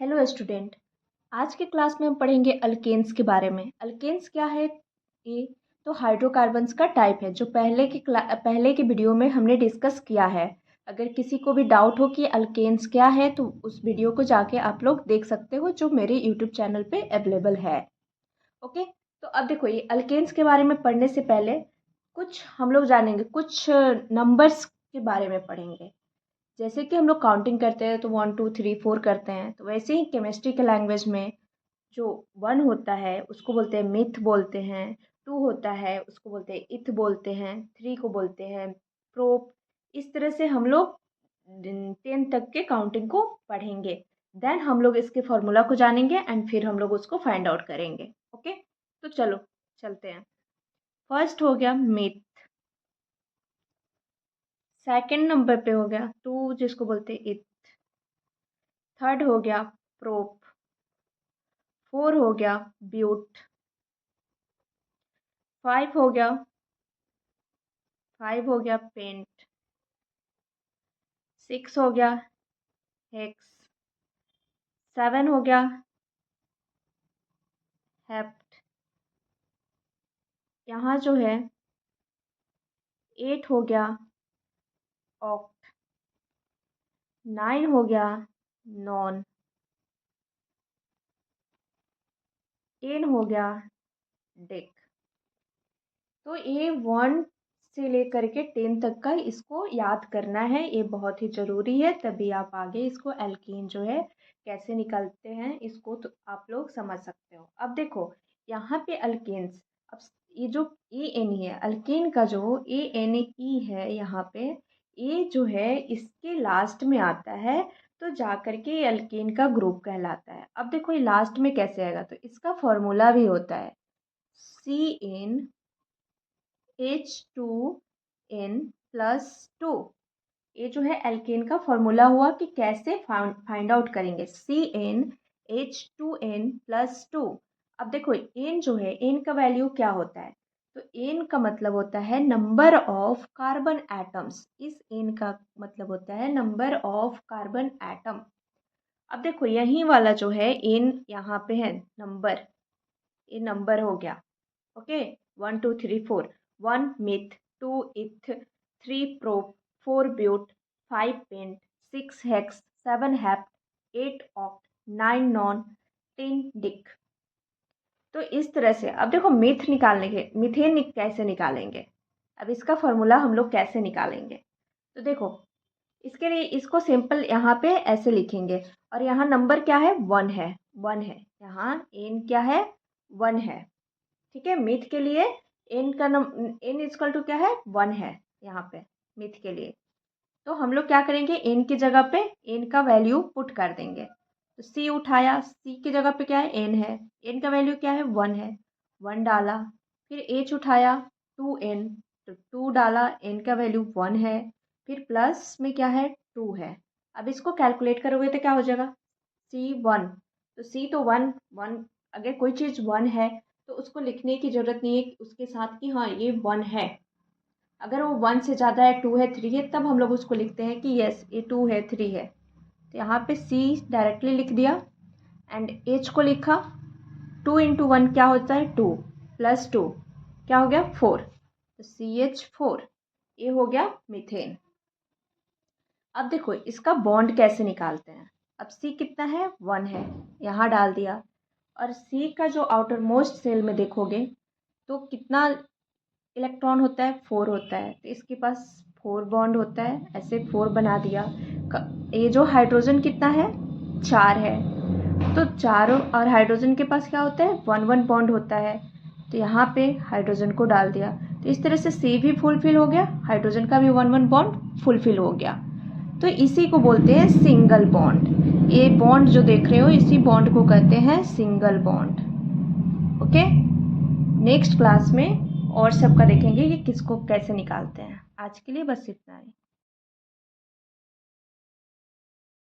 Hello student. आज के class में हम पढ़ेंगे अल्केन्स के बारे में। अल्केन्स क्या है? ये तो हाइड्रोकार्बन्स का टाइप है जो पहले के वीडियो में हमने डिस्कस किया है। अगर किसी को भी डाउट हो कि अल्केन्स क्या है तो उस वीडियो को जाके आप लोग देख सकते हो जो मेरे यूट्यूब चैनल पे अवेलेबल है। ओके, तो अब देखो ये अल्केन्स के बारे में पढ़ने से पहले कुछ हम लोग जानेंगे, कुछ नंबर्स के बारे में पढ़ेंगे। जैसे कि हम लोग काउंटिंग करते हैं तो 1 2 3 4 करते हैं, तो वैसे ही केमिस्ट्री के लैंग्वेज में जो 1 होता है उसको बोलते हैं मिथ बोलते हैं, 2 होता है उसको बोलते हैं इथ बोलते हैं, 3 को बोलते हैं प्रोप। इस तरह से हम लोग 10 तक के काउंटिंग को पढ़ेंगे। देन हम लोग इसके फॉर्मूला को जानेंगे एंड फिर हम लोग उसको फाइंड आउट करेंगे। ओके, तो चलो चलते हैं। फर्स्ट हो गया मिथ, सेकंड नंबर पे हो गया 2 जिसको बोलते हैं इथ, थर्ड हो गया प्रोप, 4 हो गया ब्यूट, 5 हो गया पेंट, 6 हो गया हेक्स, 7 हो गया हेप्ट, यहाँ जो है 8 हो गया ऑक्ट, 9 हो गया नॉन, 10 हो गया डिक। तो ये 1 से लेकर के 10 तक का इसको याद करना है, ये बहुत ही ज़रूरी है, तभी आप आगे इसको एल्कीन जो है कैसे निकालते हैं इसको तो आप लोग समझ सकते हो। अब देखो यहाँ पे अल्केन्स, अब ये जो ए एन ई है अल्केन का, जो ए एन ई है यहाँ पे, ये जो है इसके लास्ट में आता है तो जा करके ये अल्केन का ग्रुप कहलाता है। अब देखो ये लास्ट में कैसे आएगा, तो इसका फॉर्मूला भी होता है CnH2n + 2। ये जो है एल्केन का फॉर्मूला हुआ कि कैसे फाइंड आउट करेंगे CnH2n + 2। अब देखो एन जो है, एन का वैल्यू क्या होता है, तो एन का मतलब होता है नंबर ऑफ कार्बन एटम्स। इस एन का मतलब होता है नंबर ऑफ कार्बन एटम। अब देखो यही वाला जो है एन यहाँ पे है नंबर, ये नंबर हो गया। Okay, 1 2 3 4, 1 myth, 2 eth, 3 prop, 4 but, 5 pent, 6 hex, 7 hept, 8 oct, 9 non, 10 dec. तो इस तरह से अब देखो मिथ निकालने के, मीथेन कैसे निकालेंगे, अब इसका फॉर्मूला हम लोग कैसे निकालेंगे, तो देखो इसके लिए इसको सिंपल यहाँ पे ऐसे लिखेंगे, और यहाँ नंबर क्या है 1 है, 1 है, यहाँ एन क्या है 1 है। ठीक है, मिथ के लिए एन का एन इक्वल टू क्या है 1 है यहाँ पे मिथ के लिए। तो हम लोग क्या करेंगे, एन की जगह पे एन का वैल्यू पुट कर देंगे। तो सी उठाया, सी की जगह पे क्या है एन है, एन का वैल्यू क्या है 1 है, 1 डाला। फिर एच उठाया 2n, तो 2 डाला, एन का वैल्यू 1 है। फिर प्लस में क्या है 2 है। अब इसको कैलकुलेट करोगे तो क्या हो जाएगा C1। तो सी तो 1 1, अगर कोई चीज़ 1 है तो उसको लिखने की ज़रूरत नहीं है उसके साथ कि हाँ ये 1 है। अगर वो 1 से ज़्यादा है, 2 है, 3 है, तब हम लोग उसको लिखते हैं कि यस ये 2 है 3 है। तो यहाँ पे C डायरेक्टली लिख दिया एंड H को लिखा। 2 × 1 क्या होता है 2, + 2 क्या हो गया 4, तो CH4 ये हो गया मीथेन। अब देखो इसका बॉन्ड कैसे निकालते हैं। अब C कितना है 1 है, यहाँ डाल दिया, और C का जो आउटर मोस्ट सेल में देखोगे तो कितना इलेक्ट्रॉन होता है 4 होता है, तो इसके पास 4 बॉन्ड होता है, ऐसे 4 बना दिया। ये जो हाइड्रोजन कितना है 4 है, तो चारों, और हाइड्रोजन के पास क्या होता है 1 1 बॉन्ड होता है, तो यहाँ पे हाइड्रोजन को डाल दिया। तो इस तरह से C भी फुलफिल हो गया, हाइड्रोजन का भी 1 1 बॉन्ड फुलफिल हो गया। तो इसी को बोलते हैं सिंगल बॉन्ड। ये बॉन्ड जो देख रहे हो इसी बॉन्ड को कहते हैं single bond. Okay, next class में और सबका देखेंगे कि किसको कैसे निकालते हैं। आज के लिए बस इतना ही।